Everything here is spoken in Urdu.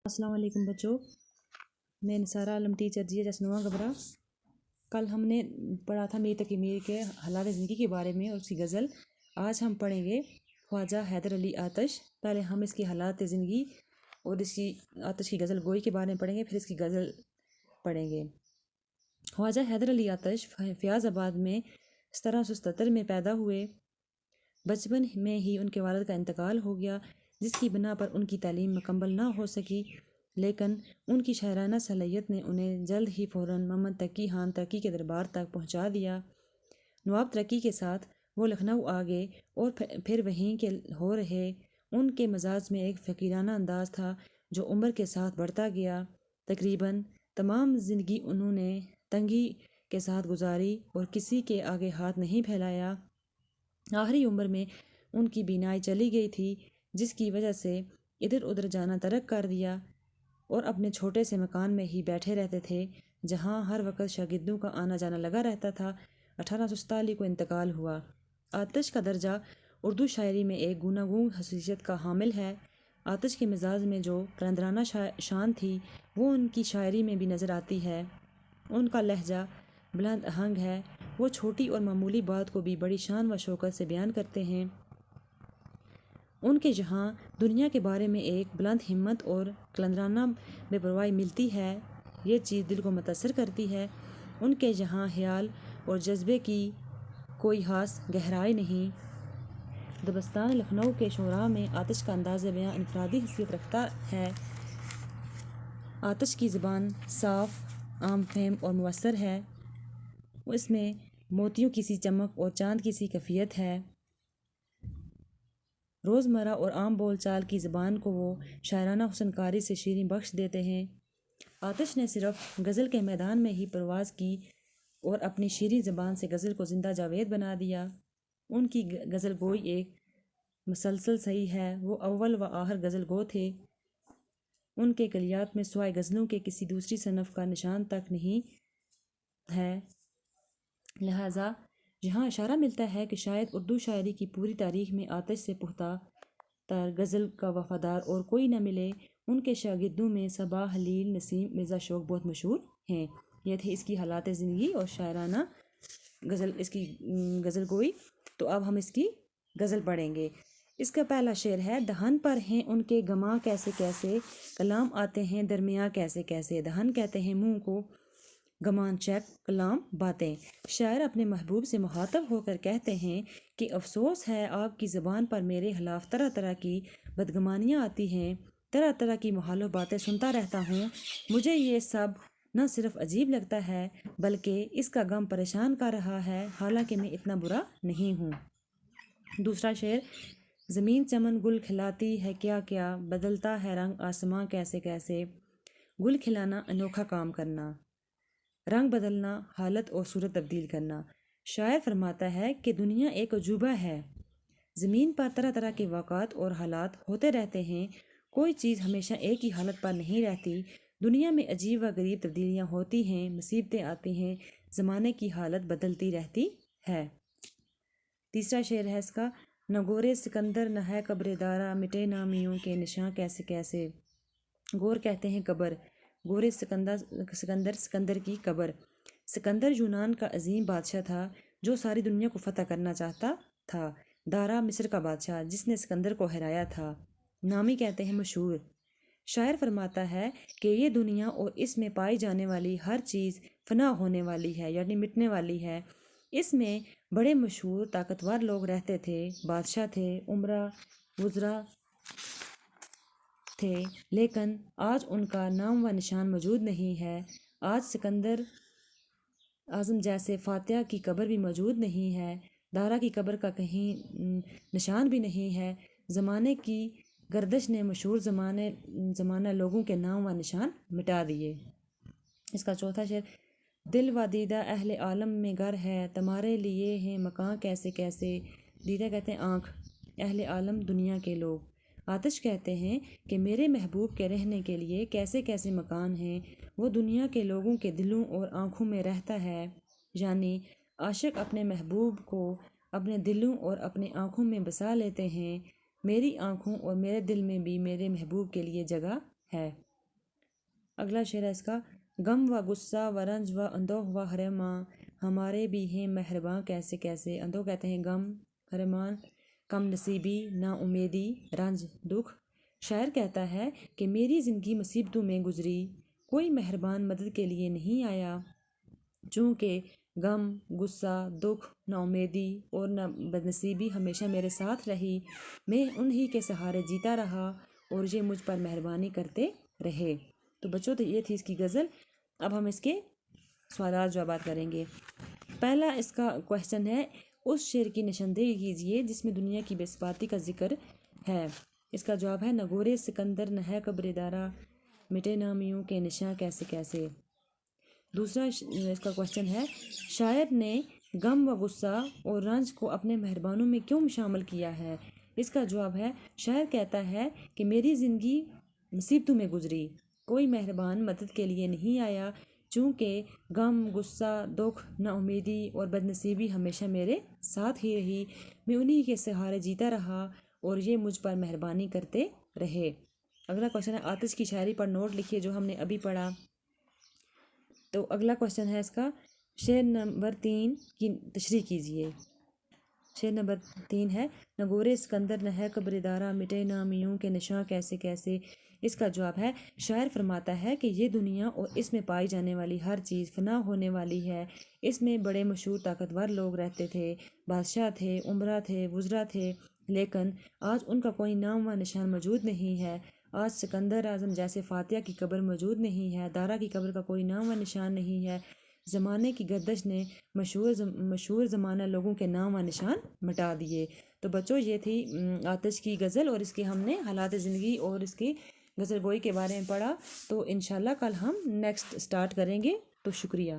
السلام علیکم بچوں، میں نثارہ عالم ٹیچر جسنوا گبرا۔ کل ہم نے پڑھا تھا میر تقی میر کے حالات زندگی کے بارے میں اور اس کی غزل۔ آج ہم پڑھیں گے خواجہ حیدر علی آتش۔ پہلے ہم اس کی حالات زندگی اور اس کی آتش کی غزل گوئی کے بارے میں پڑھیں گے، پھر اس کی غزل پڑھیں گے۔ خواجہ حیدر علی آتش فیاض آباد میں 1777 میں پیدا ہوئے۔ بچپن میں ہی ان کے والد کا انتقال ہو گیا، جس کی بنا پر ان کی تعلیم مکمل نہ ہو سکی، لیکن ان کی شاعرانہ صلاحیت نے انہیں جلد ہی فوراً محمد تقی خان ترکی کے دربار تک پہنچا دیا۔ نواب ترکی کے ساتھ وہ لکھنؤ آ گئے اور پھر وہیں کے ہو رہے۔ ان کے مزاج میں ایک فقیرانہ انداز تھا جو عمر کے ساتھ بڑھتا گیا۔ تقریباً تمام زندگی انہوں نے تنگی کے ساتھ گزاری اور کسی کے آگے ہاتھ نہیں پھیلایا۔ آخری عمر میں ان کی بینائی چلی گئی تھی، جس کی وجہ سے ادھر ادھر جانا ترک کر دیا اور اپنے چھوٹے سے مکان میں ہی بیٹھے رہتے تھے، جہاں ہر وقت شاگردوں کا آنا جانا لگا رہتا تھا۔ 1847 کو انتقال ہوا۔ آتش کا درجہ اردو شاعری میں ایک گوناگون خصوصیت کا حامل ہے۔ آتش کے مزاج میں جو قلندرانہ شان تھی، وہ ان کی شاعری میں بھی نظر آتی ہے۔ ان کا لہجہ بلند آہنگ ہے، وہ چھوٹی اور معمولی بات کو بھی بڑی شان و شوکت سے بیان کرتے ہیں۔ ان کے جہاں دنیا کے بارے میں ایک بلند ہمت اور قلندرانہ بے پرواہی ملتی ہے، یہ چیز دل کو متاثر کرتی ہے۔ ان کے جہاں خیال اور جذبے کی کوئی خاص گہرائی نہیں۔ دبستان لکھنؤ کے شعراء میں آتش کا انداز بیاں انفرادی حیثیت رکھتا ہے۔ آتش کی زبان صاف، عام فہم اور مؤثر ہے۔ اس میں موتیوں کی سی چمک اور چاند کی سی کیفیت ہے۔ روزمرہ اور عام بول چال کی زبان کو وہ شاعرانہ حسن کاری سے شیریں بخش دیتے ہیں۔ آتش نے صرف غزل کے میدان میں ہی پرواز کی اور اپنی شیریں زبان سے غزل کو زندہ جاوید بنا دیا۔ ان کی غزل گوئی ایک مسلسل سعی ہے۔ وہ اول و آخر غزل گو تھے۔ ان کے کلیات میں سوائے غزلوں کے کسی دوسری صنف کا نشان تک نہیں ہے۔ لہٰذا یہاں اشارہ ملتا ہے کہ شاید اردو شاعری کی پوری تاریخ میں آتش سے پختہ تر غزل کا وفادار اور کوئی نہ ملے۔ ان کے شاگردوں میں صبا، خلیل، نسیم، مرزا شوق بہت مشہور ہیں۔ یہ تھی اس کی حالات زندگی اور شاعرانہ غزل، اس کی غزل گوئی۔ تو اب ہم اس کی غزل پڑھیں گے۔ اس کا پہلا شعر ہے: دہن پر ہیں ان کے گماں کیسے کیسے، کلام آتے ہیں درمیاں کیسے کیسے۔ دہن کہتے ہیں منہ کو، گمان چیک، کلام باتیں۔ شاعر اپنے محبوب سے مخاطب ہو کر کہتے ہیں کہ افسوس ہے آپ کی زبان پر میرے خلاف طرح طرح کی بدگمانیاں آتی ہیں، طرح طرح کی محال و باتیں سنتا رہتا ہوں۔ مجھے یہ سب نہ صرف عجیب لگتا ہے بلکہ اس کا غم پریشان کر رہا ہے، حالانکہ میں اتنا برا نہیں ہوں۔ دوسرا شعر: زمین چمن گل کھلاتی ہے کیا کیا، بدلتا ہے رنگ آسماں کیسے کیسے۔ گل کھلانا، انوکھا کام کرنا، رنگ بدلنا، حالت اور صورت تبدیل کرنا۔ شاعر فرماتا ہے کہ دنیا ایک عجوبہ ہے۔ زمین پر طرح طرح کے واقعات اور حالات ہوتے رہتے ہیں۔ کوئی چیز ہمیشہ ایک ہی حالت پر نہیں رہتی۔ دنیا میں عجیب و غریب تبدیلیاں ہوتی ہیں، مصیبتیں آتی ہیں، زمانے کی حالت بدلتی رہتی ہے۔ تیسرا شعر ہے اس کا: نہ گورے سکندر نہ ہے قبر دارا، مٹے نامیوں کے نشاں کیسے کیسے۔ گور کہتے ہیں قبر، گورے سکندر کی قبر۔ سکندر یونان کا عظیم بادشاہ تھا جو ساری دنیا کو فتح کرنا چاہتا تھا۔ دارا مصر کا بادشاہ جس نے سکندر کو ہرایا تھا۔ نامی کہتے ہیں مشہور۔ شاعر فرماتا ہے کہ یہ دنیا اور اس میں پائی جانے والی ہر چیز فنا ہونے والی ہے، یعنی مٹنے والی ہے۔ اس میں بڑے مشہور طاقتور لوگ رہتے تھے، بادشاہ تھے، امراء، وزراء تھے، لیکن آج ان کا نام و نشان موجود نہیں ہے۔ آج سکندر اعظم جیسے فاتح کی قبر بھی موجود نہیں ہے، دارا کی قبر کا کہیں نشان بھی نہیں ہے۔ زمانے کی گردش نے مشہور زمانہ لوگوں کے نام و نشان مٹا دیے۔ اس کا چوتھا شعر: دل و دیدہ اہل عالم میں گر ہے، تمہارے لیے ہیں مکاں کیسے کیسے۔ دیدہ کہتے ہیں آنکھ، اہل عالم دنیا کے لوگ۔ آتش کہتے ہیں کہ میرے محبوب کے رہنے کے لیے کیسے کیسے مکان ہیں، وہ دنیا کے لوگوں کے دلوں اور آنکھوں میں رہتا ہے۔ یعنی عاشق اپنے محبوب کو اپنے دلوں اور اپنے آنکھوں میں بسا لیتے ہیں۔ میری آنکھوں اور میرے دل میں بھی میرے محبوب کے لیے جگہ ہے۔ اگلا شعر ہے اس کا، غم و غصہ و رنج و اندوہ و حرمان ہمارے بھی ہیں مہرباں کیسے کیسے۔ اندوہ کہتے ہیں غم، حرمان کم نصیبی، نا امیدی، رنج دکھ۔ شاعر کہتا ہے کہ میری زندگی مصیبتوں میں گزری، کوئی مہربان مدد کے لیے نہیں آیا، چونکہ غم، غصہ، دکھ، نا امیدی اور نا بدنصیبی ہمیشہ میرے ساتھ رہی، میں انہی کے سہارے جیتا رہا اور یہ مجھ پر مہربانی کرتے رہے۔ تو بچوں تو یہ تھی اس کی غزل۔ اب ہم اس کے سوالات جوابات کریں گے۔ پہلا اس کا کوشچن ہے، اس شعر کی نشاندہی کیجیے جس میں دنیا کی بے ثباتی کا ذکر ہے۔ اس کا جواب ہے، نہ گورے سکندر نہ ہے قبر دارا، مٹے نامیوں کے نشاں کیسے کیسے۔ دوسرا اس کا کوشچن ہے، شاعر نے غم و غصہ اور رنج کو اپنے مہربانوں میں کیوں شامل کیا ہے۔ اس کا جواب ہے، شاعر کہتا ہے کہ میری زندگی مصیبتوں میں گزری، کوئی مہربان مدد کے لیے نہیں آیا، چونکہ غم، غصہ، دکھ، نا امیدی اور بدنصیبی ہمیشہ میرے ساتھ ہی رہی، میں انہی کے سہارے جیتا رہا اور یہ مجھ پر مہربانی کرتے رہے۔ اگلا کوشچن ہے، آتش کی شاعری پر نوٹ لکھیے جو ہم نے ابھی پڑھا۔ تو اگلا کوشچن ہے اس کا، شعر نمبر 3 کی تشریح کیجیے۔ شعر نمبر 3 ہے، نہ گورے سکندر نہ ہے قبر دارا، مٹے نامیوں کے نشاں کیسے کیسے۔ اس کا جواب ہے، شاعر فرماتا ہے کہ یہ دنیا اور اس میں پائی جانے والی ہر چیز فنا ہونے والی ہے۔ اس میں بڑے مشہور طاقتور لوگ رہتے تھے، بادشاہ تھے، امراء تھے، وزراء تھے، لیکن آج ان کا کوئی نام و نشان موجود نہیں ہے۔ آج سکندر اعظم جیسے فاتح کی قبر موجود نہیں ہے، دارا کی قبر کا کوئی نام و نشان نہیں ہے۔ زمانے کی گردش نے مشہور زمانہ لوگوں کے نام و نشان مٹا دیے۔ تو بچوں یہ تھی آتش کی غزل، اور اس کے ہم نے حالات زندگی اور اس کی غزل گوئی کے بارے میں پڑھا۔ تو انشاءاللہ کل ہم نیکسٹ سٹارٹ کریں گے۔ تو شکریہ۔